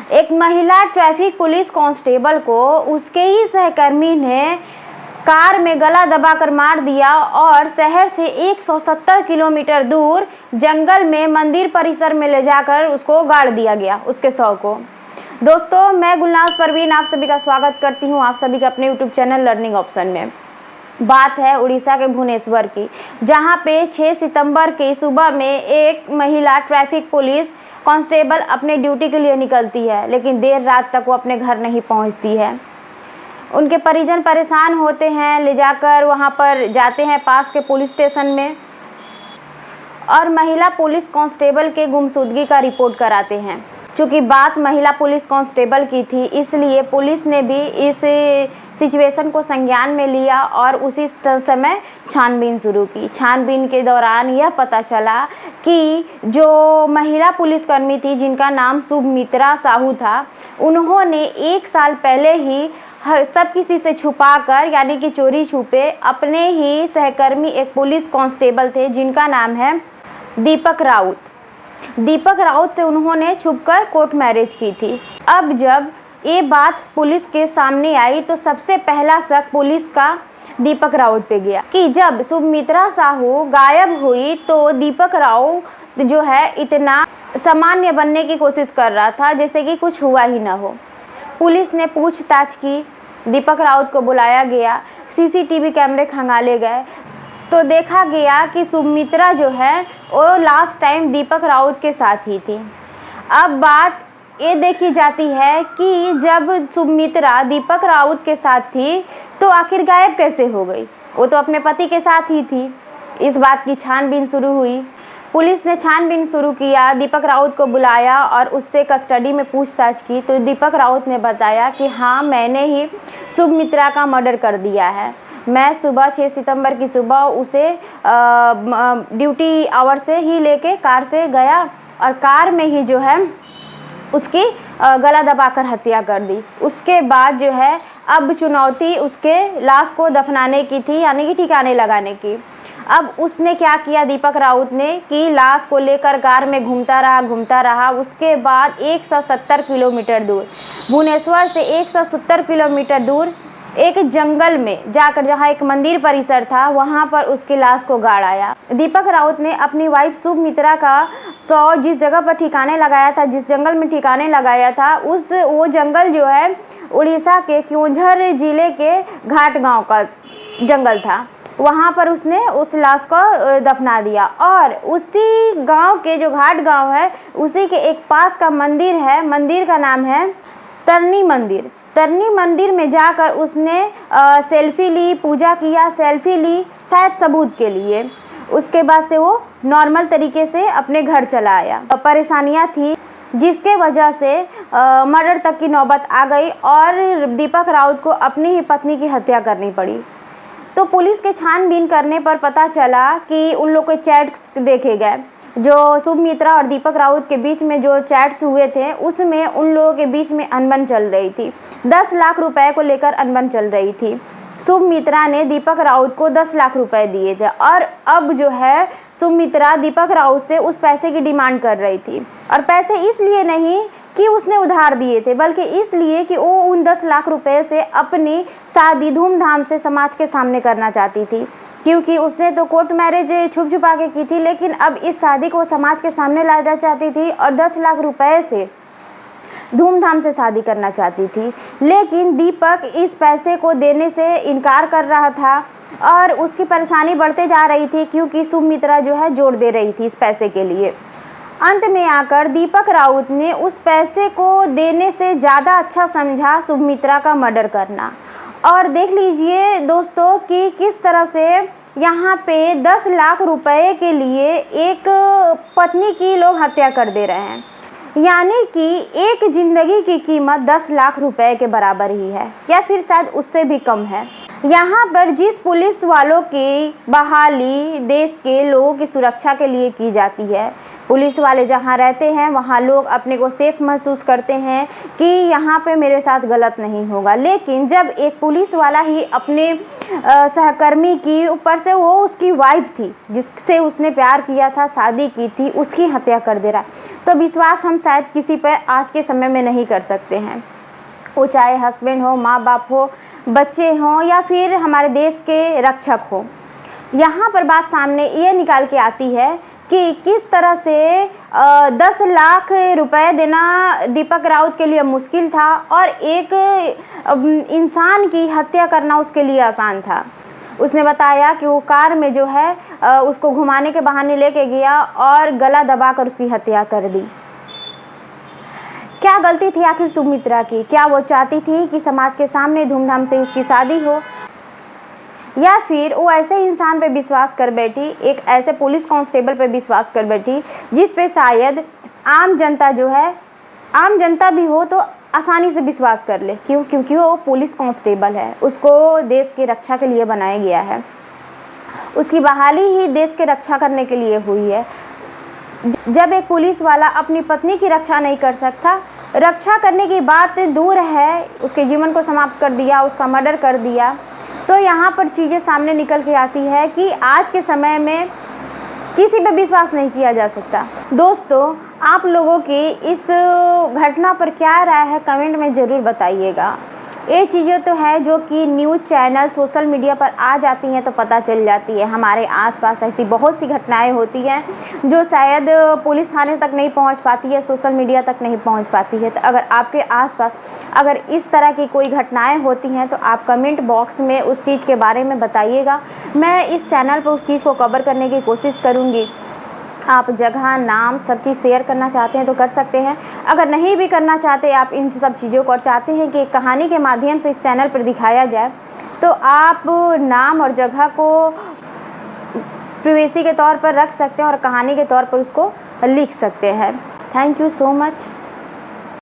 एक महिला traffic police constable को उसके ही सहकर्मी ने कार में गला दबाकर मार दिया और शहर से 170 किलोमीटर दूर जंगल में मंदिर परिसर में ले जाकर उसको गाड़ दिया गया, उसके शव को। दोस्तों, मैं गुलनाज परवीन आप सभी का स्वागत करती हूं आप सभी के अपने यूट्यूब चैनल लर्निंग ऑप्शन में। बात है उड़ीसा के भुवनेश्वर की, जहां पे 6 सितंबर की सुबह में एक महिला ट्रैफिक पुलिस कांस्टेबल अपने ड्यूटी के लिए निकलती है, लेकिन देर रात तक वो अपने घर नहीं पहुंचती है। उनके परिजन परेशान होते हैं, ले जाकर वहां पर जाते हैं पास के पुलिस स्टेशन में और महिला पुलिस कांस्टेबल के गुमशुदगी का रिपोर्ट कराते हैं। चूँकि बात महिला पुलिस कांस्टेबल की थी, इसलिए पुलिस ने भी इस सिचुएशन को संज्ञान में लिया और उसी समय छानबीन शुरू की। छानबीन के दौरान यह पता चला कि जो महिला पुलिसकर्मी थी, जिनका नाम सुमित्रा साहू था, उन्होंने 1 साल पहले ही सब किसी से छुपाकर, यानी कि चोरी छुपे, अपने ही सहकर्मी एक पुलिस कांस्टेबल थे जिनका नाम है दीपक राउत से उन्होंने छुपकर कोर्ट मैरिज की थी। अब जब ये बात पुलिस के सामने आई तो सबसे पहला शक पुलिस का दीपक राउत पे गया कि जब सुमित्रा साहू गायब हुई तो दीपक राउत जो है इतना सामान्य बनने की कोशिश कर रहा था जैसे कि कुछ हुआ ही ना हो। पुलिस ने पूछताछ की, दीपक राउत को बुलाया गया, सीसीटीवी कैमरे खंगाले गए तो देखा गया कि सुमित्रा जो है वो लास्ट टाइम दीपक राउत के साथ ही थी। अब बात ये देखी जाती है कि जब सुमित्रा दीपक राउत के साथ थी तो आखिर गायब कैसे हो गई? वो तो अपने पति के साथ ही थी। इस बात की छानबीन शुरू हुई। पुलिस ने छानबीन शुरू किया, दीपक राउत को बुलाया और उससे कस्टडी में पूछताछ की तो दीपक राउत ने बताया कि हाँ, मैंने ही सुमित्रा का मर्डर कर दिया है। मैं सुबह 6 सितंबर की सुबह उसे ड्यूटी आवर से ही लेके कार से गया और कार में ही जो है उसकी गला दबाकर हत्या कर दी। उसके बाद जो है अब चुनौती उसके लाश को दफनाने की थी, यानी कि ठिकाने लगाने की। अब उसने क्या किया दीपक राउत ने कि लाश को लेकर कार में घूमता रहा। उसके बाद 170 किलोमीटर दूर, भुवनेश्वर से 170 किलोमीटर दूर एक जंगल में जाकर, जहां एक मंदिर परिसर था, वहां पर उसकी लाश को गाड़ आया। दीपक राउत ने अपनी वाइफ सुमित्रा का शव जिस जगह पर ठिकाने लगाया था, जिस जंगल में ठिकाने लगाया था, वो जंगल जो है उड़ीसा के क्योंझर जिले के घाट गांव का जंगल था। वहां पर उसने उस लाश को दफना दिया और उसी गांव के जो घाट गांव है, उसी के एक पास का मंदिर है, मंदिर का नाम है तरनी मंदिर में जाकर उसने सेल्फी ली, पूजा किया, सेल्फी ली शायद सबूत के लिए। उसके बाद से वो नॉर्मल तरीके से अपने घर चला आया। परेशानियां थी जिसके वजह से मर्डर तक की नौबत आ गई और दीपक राउत को अपनी ही पत्नी की हत्या करनी पड़ी। तो पुलिस के छानबीन करने पर पता चला कि उन लोग के चैट्स देखे गए, जो सुमित्रा और दीपक राउत के बीच में जो चैट्स हुए थे उसमें उन लोगों के बीच में अनबन चल रही थी। 10 लाख रुपए को लेकर अनबन चल रही थी। सुमित्रा ने दीपक राउत को 10 लाख रुपए दिए थे और अब जो है सुमित्रा दीपक राउत से उस पैसे की डिमांड कर रही थी। और पैसे इसलिए नहीं कि उसने उधार दिए थे, बल्कि इसलिए कि वो उन 10 लाख रुपए से अपनी शादी धूमधाम से समाज के सामने करना चाहती थी, क्योंकि उसने तो कोर्ट मैरिज छुप छुपा के की थी, लेकिन अब इस शादी को समाज के सामने लाना चाहती थी और 10 लाख रुपए से धूमधाम से शादी करना चाहती थी। लेकिन दीपक इस पैसे को देने से इनकार कर रहा था और उसकी परेशानी बढ़ते जा रही थी, क्योंकि सुमित्रा जो है जोड़ दे रही थी इस पैसे के लिए। अंत में आकर दीपक राउत ने उस पैसे को देने से ज़्यादा अच्छा समझा सुमित्रा का मर्डर करना। और देख लीजिए दोस्तों कि किस तरह से यहाँ पे 10 लाख रुपए के लिए एक पत्नी की लोग हत्या कर दे रहे हैं, यानी कि एक जिंदगी की कीमत 10 लाख रुपए के बराबर ही है या फिर शायद उससे भी कम है। यहाँ पर जिस पुलिस वालों की बहाली देश के लोगों की सुरक्षा के लिए की जाती है, पुलिस वाले जहाँ रहते हैं वहाँ लोग अपने को सेफ महसूस करते हैं कि यहाँ पे मेरे साथ गलत नहीं होगा। लेकिन जब एक पुलिस वाला ही अपने सहकर्मी की, ऊपर से वो उसकी वाइफ थी जिससे उसने प्यार किया था, शादी की थी, उसकी हत्या कर दे रहा है, तो विश्वास हम शायद किसी पर आज के समय में नहीं कर सकते हैं। वो चाहे हस्बैंड हो, माँ बाप हो, बच्चे हों या फिर हमारे देश के रक्षक हो। यहाँ पर बात सामने ये निकाल के आती है कि किस तरह से 10 लाख रुपए देना दीपक राउत के लिए मुश्किल था और एक इंसान की हत्या करना उसके लिए आसान था। उसने बताया कि वो कार में जो है उसको घुमाने के बहाने लेके गया और गला दबाकर उसकी हत्या कर दी। क्या गलती थी आखिर सुमित्रा की? क्या वो चाहती थी कि समाज के सामने धूमधाम से उसकी शादी हो, या फिर वो ऐसे इंसान पे विश्वास कर बैठी, एक ऐसे पुलिस कांस्टेबल पे विश्वास कर बैठी जिस पे शायद आम जनता जो है, आम जनता भी हो तो आसानी से विश्वास कर ले। क्यों? क्योंकि वो पुलिस कांस्टेबल है, उसको देश की रक्षा के लिए बनाया गया है, उसकी बहाली ही देश की रक्षा करने के लिए हुई है। जब एक पुलिस वाला अपनी पत्नी की रक्षा नहीं कर सकता, रक्षा करने की बात दूर है, उसके जीवन को समाप्त कर दिया, उसका मर्डर कर दिया, तो यहाँ पर चीज़ें सामने निकल के आती है कि आज के समय में किसी पे विश्वास नहीं किया जा सकता। दोस्तों, आप लोगों की इस घटना पर क्या राय है कमेंट में ज़रूर बताइएगा। ये चीज़ें तो है जो कि न्यूज़ चैनल, सोशल मीडिया पर आ जाती हैं तो पता चल जाती है। हमारे आसपास ऐसी बहुत सी घटनाएं होती हैं जो शायद पुलिस थाने तक नहीं पहुंच पाती है, सोशल मीडिया तक नहीं पहुंच पाती है। तो अगर आपके आसपास अगर इस तरह की कोई घटनाएं होती हैं तो आप कमेंट बॉक्स में उस चीज़ के बारे में बताइएगा। मैं इस चैनल पर उस चीज़ को कवर करने की कोशिश करूँगी। आप जगह, नाम, सब चीज़ शेयर करना चाहते हैं तो कर सकते हैं। अगर नहीं भी करना चाहते आप इन सब चीज़ों को और चाहते हैं कि कहानी के माध्यम से इस चैनल पर दिखाया जाए, तो आप नाम और जगह को प्राइवेसी के तौर पर रख सकते हैं और कहानी के तौर पर उसको लिख सकते हैं। Thank you so much.